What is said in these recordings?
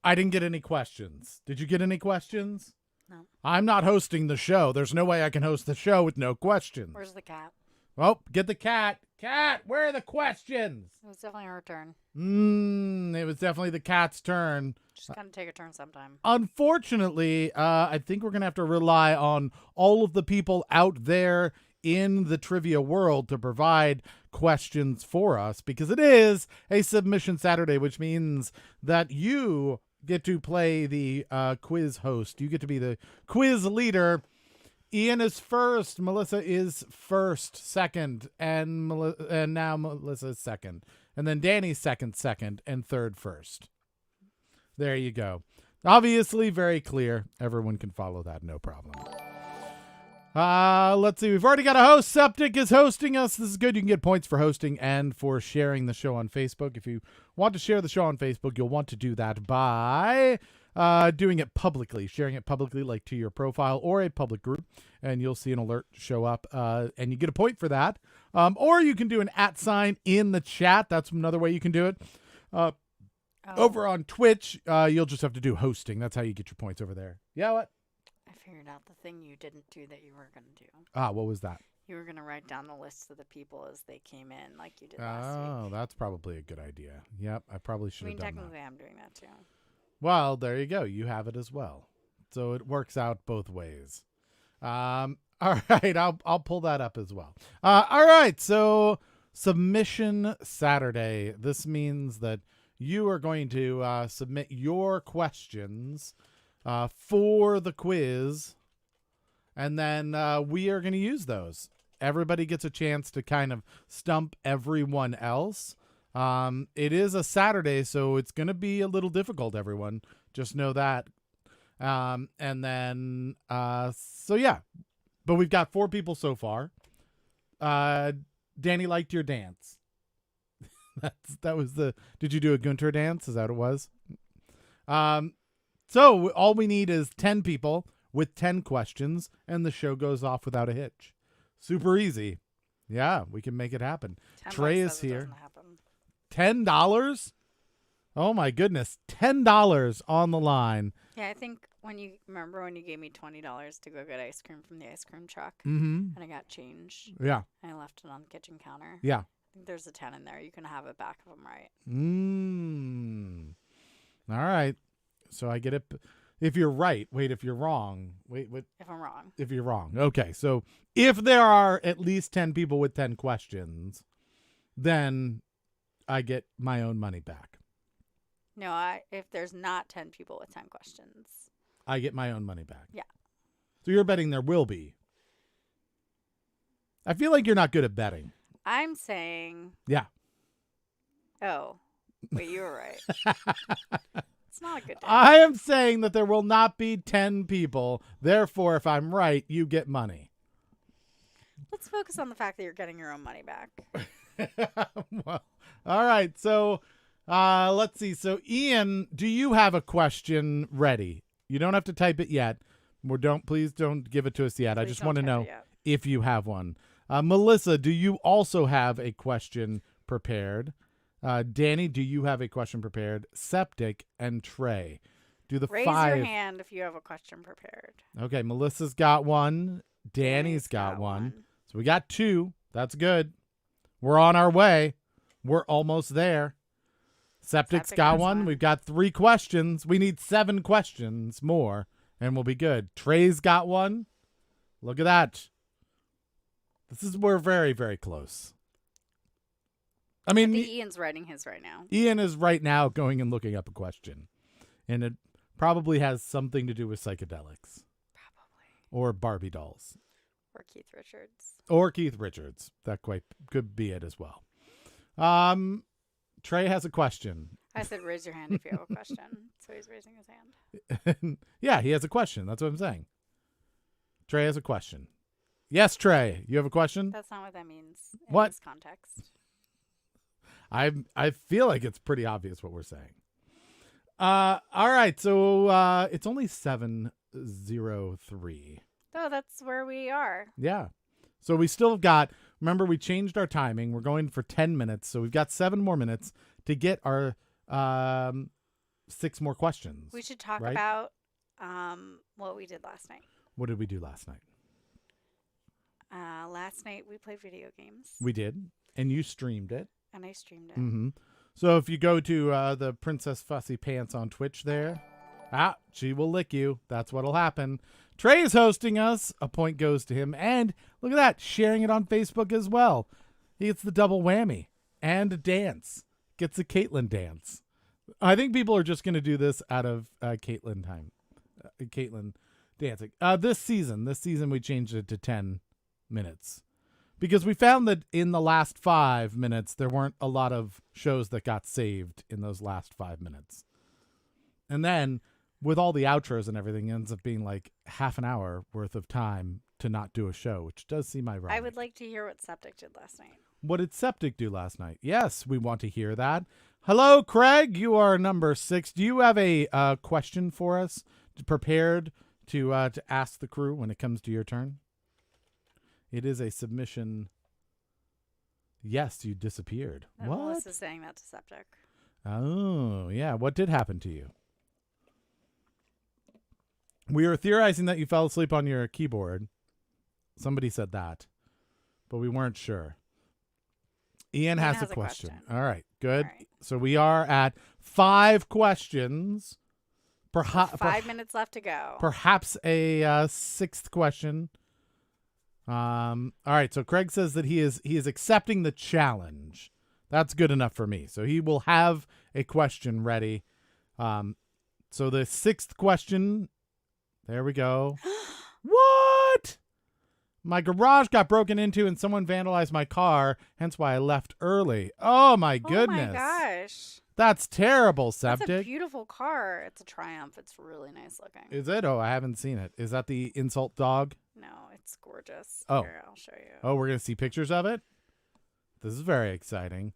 I didn't get any questions. Did you get any questions? No. I'm not hosting the show. There's no way I can host the show with no questions. Where's the cat? Oh, get the cat. Cat, where are the questions? It was definitely her turn. It was definitely the cat's turn. She's got to take a turn sometime. Unfortunately, I think we're going to have to rely on all of the people out there in the trivia world to provide questions for us, because it is a submission Saturday, which means that you get to play the quiz host. You get to be the quiz leader. Ian is first, Melissa is first, second, and now Melissa is second. And then Danny's second, and third, first. There you go. Obviously, very clear. Everyone can follow that, no problem. Let's see. We've already got a host. Septic is hosting us. This is good. You can get points for hosting and for sharing the show on Facebook. If you want to share the show on Facebook, you'll want to do that by doing it publicly, sharing it publicly, like to your profile or a public group, and you'll see an alert show up, and you get a point for that. Or you can do an @ in the chat. That's another way you can do it. Over on Twitch, you'll just have to do hosting. That's how you get your points over there. Yeah, what? I figured out the thing you didn't do that you were going to do. What was that? You were going to write down the list of the people as they came in like you did last week. Oh, that's probably a good idea. Yep, I probably should have done that. Technically, I'm doing that too. Well, there you go. You have it as well. So it works out both ways. All right, I'll pull that up as well. All right, so submission Saturday. This means that you are going to submit your questions for the quiz, and then we are going to use those. Everybody gets a chance to kind of stump everyone else. It is a Saturday, so it's going to be a little difficult, everyone. Just know that. And then, so yeah. But we've got 4 people so far. Danny liked your dance. That was the... Did you do a Gunter dance? Is that what it was? So all we need is 10 people with 10 questions, and the show goes off without a hitch. Super easy. Yeah, we can make it happen. Trey is here. $10? Oh my goodness. $10 on the line. Yeah, I think when you gave me $20 to go get ice cream from the ice cream truck, Mm-hmm. and I got change. Yeah. And I left it on the kitchen counter. Yeah. I think there's a 10 in there. You can have it back if I'm right. All right. So I get it. If you're right. Wait, if you're wrong. Wait, what? If I'm wrong. If you're wrong. Okay. So if there are at least 10 people with 10 questions, then I get my own money back. No, if there's not 10 people with 10 questions, I get my own money back. Yeah. So you're betting there will be. I feel like you're not good at betting. I'm saying... Yeah. Oh. Wait, you were right. It's not a good day. I am saying that there will not be 10 people. Therefore, if I'm right, you get money. Let's focus on the fact that you're getting your own money back. Well, all right. So let's see. So, Ian, do you have a question ready? You don't have to type it yet. Please don't give it to us yet. I just want to know if you have one. Melissa, do you also have a question prepared? Danny, do you have a question prepared? Septic and Trey. Raise your hand if you have a question prepared. Okay, Melissa's got one. Danny's got one. So we got 2. That's good. We're on our way. We're almost there. Septic's got one. We've got 3 questions. We need 7 questions more, and we'll be good. Trey's got one. Look at that. We're very, very close. I mean, Ian's writing his right now. Ian is right now going and looking up a question, and it probably has something to do with psychedelics. Probably. Or Barbie dolls. Or Keith Richards. That quite could be it as well. Trey has a question. I said raise your hand if you have a question. So he's raising his hand. Yeah, he has a question. That's what I'm saying. Trey has a question. Yes, Trey, you have a question? That's not what that means in this context. I feel like it's pretty obvious what we're saying. All right, so it's only 7:03. Oh, that's where we are. Yeah. So we still got, remember, we changed our timing. We're going for 10 minutes, so we've got 7 more minutes to get our 6 more questions. We should talk right? about what we did last night. What did we do last night? Last night we played video games. We did, and you streamed it. And I streamed it. Mm-hmm. So if you go to the Princess Fussy Pants on Twitch there, she will lick you. That's what'll happen. Trey's hosting us. A point goes to him. And look at that, sharing it on Facebook as well. He gets the double whammy. And a dance. Gets a Caitlyn dance. I think people are just going to do this out of Caitlyn time. Caitlyn dancing. This season we changed it to 10 minutes. Because we found that in the last 5 minutes, there weren't a lot of shows that got saved in those last 5 minutes. And then, with all the outros and everything, it ends up being like half an hour worth of time to not do a show, which does seem ironic. I would like to hear what Septic did last night. What did Septic do last night? Yes, we want to hear that. Hello, Craig. You are number 6. Do you have a question for us prepared to ask the crew when it comes to your turn? It is a submission. Yes, you disappeared. And What? Melissa's saying that to Septic. Oh, yeah. What did happen to you? We were theorizing that you fell asleep on your keyboard. Somebody said that, but we weren't sure. Ian has a question. All right, good. All right. So we are at 5 questions. 5 minutes left to go. Perhaps a 6th question. All right. So Craig says that he is accepting the challenge. That's good enough for me. So he will have a question ready. So the 6th question. There we go. What? My garage got broken into and someone vandalized my car, hence why I left early. Oh my goodness. Oh my gosh. That's terrible, Septic. That's a beautiful car. It's a Triumph. It's really nice looking. Is it? Oh, I haven't seen it. Is that the insult dog? No, it's gorgeous. Oh. Here, I'll show you. Oh, we're going to see pictures of it? This is very exciting.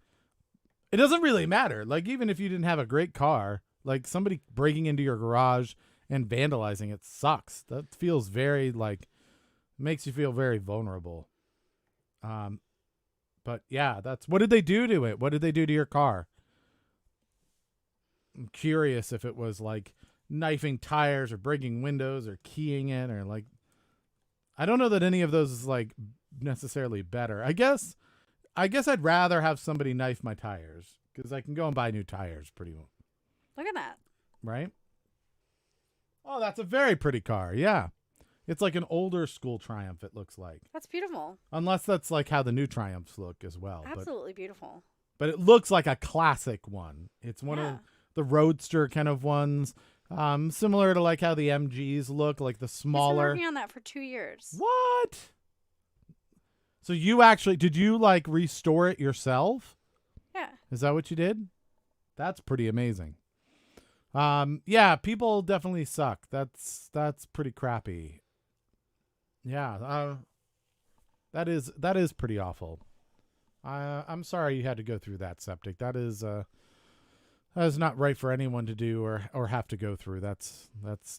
It doesn't really matter. Like, even if you didn't have a great car, like somebody breaking into your garage and vandalizing it sucks. That feels very, like, makes you feel very vulnerable. But yeah, what did they do to it? What did they do to your car? I'm curious if it was like knifing tires or breaking windows or keying it or like, I don't know that any of those is like necessarily better. I guess I'd rather have somebody knife my tires because I can go and buy new tires pretty well. Look at that. Right? Oh, that's a very pretty car. Yeah. It's like an older school Triumph, it looks like. That's beautiful. Unless that's like how the new Triumphs look as well. Absolutely beautiful. But it looks like a classic one. It's one of the roadster kind of ones. Similar to like how the MGs look, like the smaller. He's been working on that for 2 years. What? So did you like restore it yourself? Yeah. Is that what you did? That's pretty amazing. Yeah, people definitely suck. That's pretty crappy. Yeah, that is pretty awful. I'm sorry you had to go through that, Septic. That is not right for anyone to do or have to go through. That's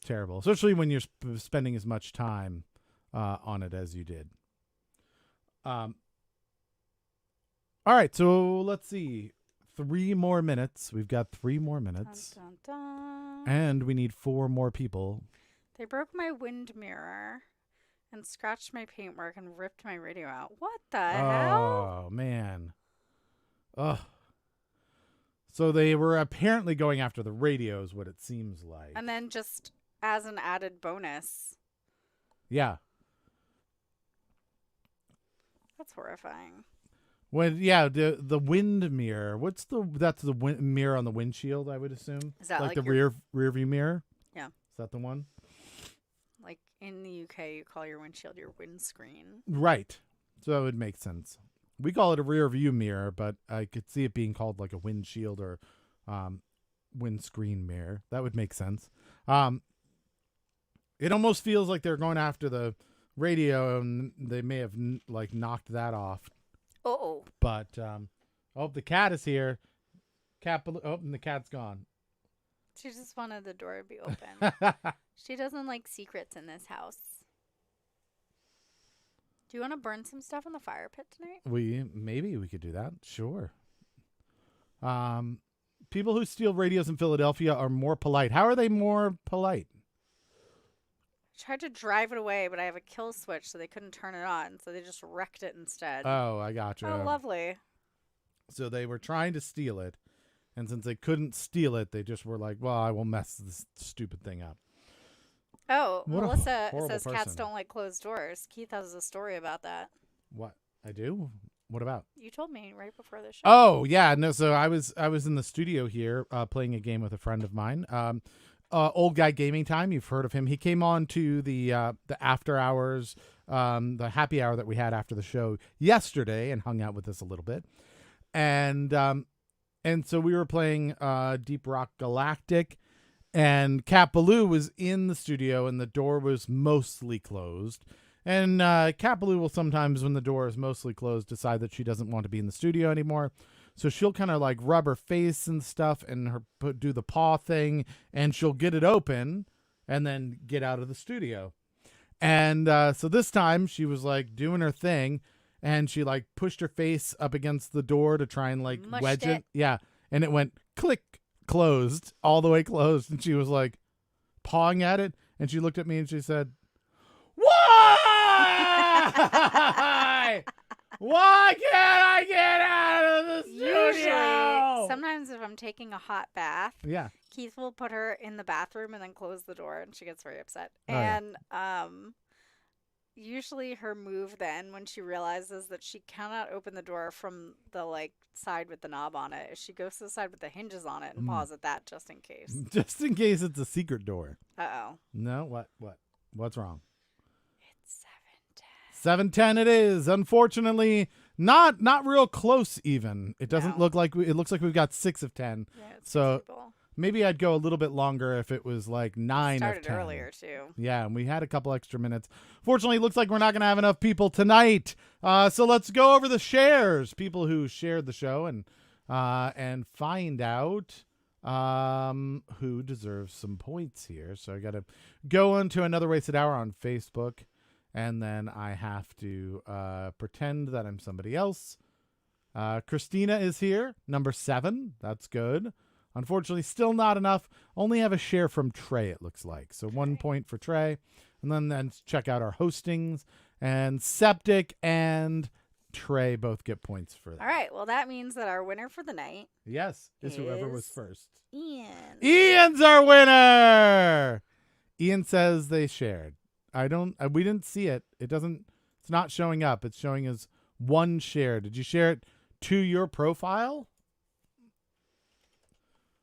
terrible, especially when you're spending as much time on it as you did. All right, so let's see. 3 more minutes. We've got 3 more minutes. Dun, dun, dun. And we need 4 more people. They broke my wind mirror and scratched my paintwork and ripped my radio out. What the hell? Oh, man. Ugh. So they were apparently going after the radios, what it seems like. And then just as an added bonus. Yeah. That's horrifying. The wind mirror. That's the mirror on the windshield, I would assume. Is that like like the rear view mirror? Yeah. Is that the one? Like in the UK, you call your windshield your windscreen. Right. So that would make sense. We call it a rear view mirror, but I could see it being called like a windshield or windscreen mirror. That would make sense. It almost feels like they're going after the radio and they may have like knocked that off. Oh. But the cat is here. And the cat's gone. She just wanted the door to be open. She doesn't like secrets in this house. Do you want to burn some stuff in the fire pit tonight? Maybe we could do that. Sure. People who steal radios in Philadelphia are more polite. How are they more polite? Tried to drive it away, but I have a kill switch, so they couldn't turn it on. So they just wrecked it instead. Oh, I gotcha. Oh, lovely. So they were trying to steal it, and since they couldn't steal it, they just were like, well, I will mess this stupid thing up. Oh, What a Melissa horrible says cats person. don't like closed doors. Keith has a story about that. What? I do? What about? You told me right before the show. Oh, yeah. No, so I was in the studio here playing a game with a friend of mine. Old Guy Gaming Time. You've heard of him. He came on to the after hours, the happy hour that we had after the show yesterday and hung out with us a little bit. And so we were playing Deep Rock Galactic, and Cat Ballou was in the studio and the door was mostly closed. And Cat Ballou will sometimes, when the door is mostly closed, decide that she doesn't want to be in the studio anymore. So she'll kind of like rub her face and stuff and do the paw thing, and she'll get it open and then get out of the studio. And so this time she was like doing her thing, and she like pushed her face up against the door to try and like Mushed wedge it. it. Yeah. And it went click, closed, all the way closed. And she was like pawing at it. And she looked at me and she said, "Why? Why can't I get out of the studio?" Usually, sometimes if I'm taking a hot bath, Yeah. Keith will put her in the bathroom and then close the door, and she gets very upset. Oh, yeah. And usually her move then, when she realizes that she cannot open the door from the like side with the knob on it, is she goes to the side with the hinges on it and paws at that just in case. Just in case it's a secret door. Uh-oh. No, what's wrong? It's 7:10 it is. Unfortunately, not real close even. It doesn't No. look like it looks like we've got 6 of 10. Yeah, it's So reasonable. maybe I'd go a little bit longer if it was like 9 of Started 10. earlier too. Yeah, and we had a couple extra minutes. Fortunately, it looks like we're not going to have enough people tonight. So let's go over the shares, people who shared the show, and find out who deserves some points here. So I got to go into Another Wasted Hour on Facebook, and then I have to pretend that I'm somebody else. Christina is here, number 7. That's good. Unfortunately, still not enough. Only have a share from Trey, it looks like. So 1 point for Trey. And then check out our hostings. And Septic and Trey both get points for that. All right. Well, that means that our winner for the night, Yes, is whoever was Is- first. Ian. Ian's our winner! Ian says they shared. We didn't see it. It's not showing up. It's showing as 1 share. Did you share it to your profile?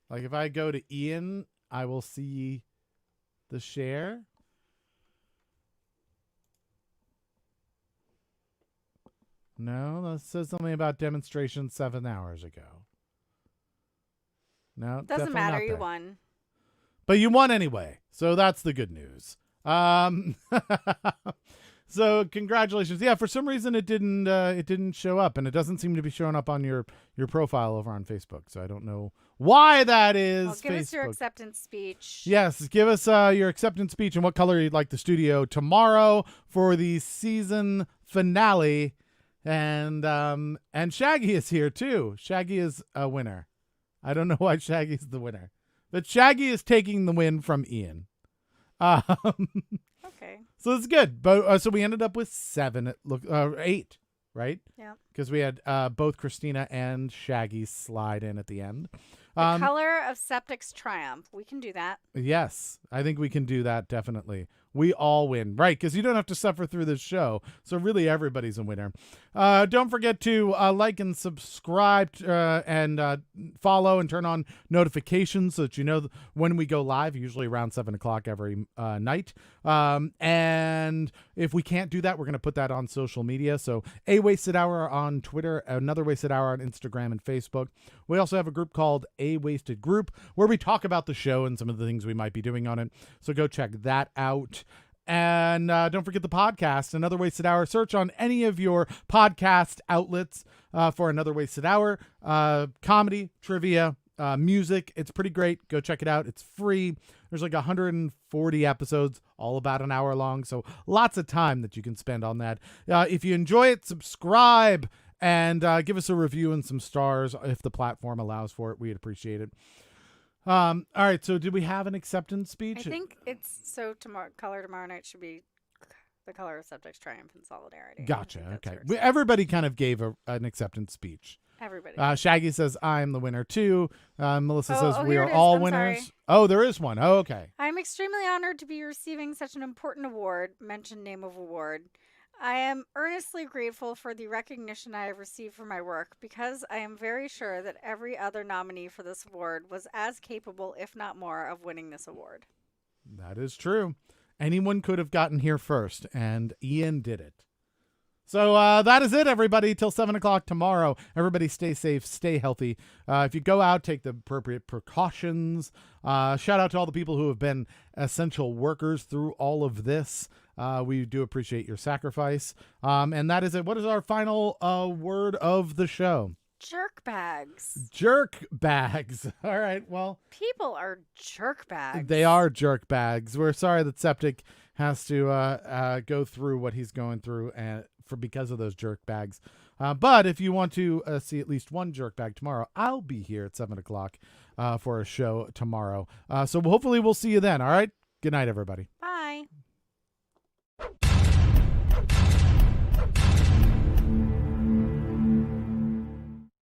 Like if I go to Ian, I will see the share. No, that says something about demonstration 7 hours ago. No, Doesn't definitely matter. not You there. won. But you won anyway, so that's the good news. So congratulations. Yeah, for some reason it didn't show up, and it doesn't seem to be showing up on your profile over on Facebook. So I don't know why that is. Well, give us your Facebook. acceptance speech. Yes, give us your acceptance speech and what color you'd like the studio tomorrow for the season finale. And Shaggy is here too. Shaggy is a winner. I don't know why Shaggy's the winner, but Shaggy is taking the win from Ian. Okay. So it's good. But so we ended up with 7. 8, right? Yeah. Because we had both Christina and Shaggy slide in at the end. The color of Septic's triumph. We can do that. Yes, I think we can do that, definitely. We all win, right? Because you don't have to suffer through this show. So really everybody's a winner. Don't forget to like and subscribe and follow and turn on notifications so that you know when we go live, usually around 7 o'clock every night. And if we can't do that, we're going to put that on social media. So A Wasted Hour on Twitter, Another Wasted Hour on Instagram and Facebook. We also have a group called A Wasted Group where we talk about the show and some of the things we might be doing on it. So go check that out. And don't forget the podcast, Another Wasted Hour. Search on any of your podcast outlets for Another Wasted Hour. Comedy, trivia, music. It's pretty great. Go check it out. It's free. There's like 140 episodes, all about an hour long. So lots of time that you can spend on that. If you enjoy it, subscribe And give us a review and some stars if the platform allows for it. We'd appreciate it. All right. So did we have an acceptance speech? I think it's so color tomorrow night should be the color of subjects, triumph, and solidarity. Gotcha. I think that's Okay. where it's Everybody kind of gave an acceptance speech. at. Everybody. Shaggy says, I'm the winner too. Melissa says, we here are it is. all I'm winners. sorry. Oh, there is one. Oh, okay. I'm extremely honored to be receiving such an important award. Mention name of award. I am earnestly grateful for the recognition I have received for my work because I am very sure that every other nominee for this award was as capable, if not more, of winning this award. That is true. Anyone could have gotten here first, and Ian did it. So that is it, everybody, till 7 o'clock tomorrow. Everybody stay safe, stay healthy. If you go out, take the appropriate precautions. Shout out to all the people who have been essential workers through all of this. We do appreciate your sacrifice. And that is it. What is our final word of the show? Jerk bags. Jerk bags. All right, well. People are jerk bags. They are jerk bags. We're sorry that Septic has to go through what he's going through because of those jerk bags. But if you want to see at least one jerk bag tomorrow, I'll be here at 7 o'clock for a show tomorrow. So hopefully we'll see you then. All right. Good night, everybody.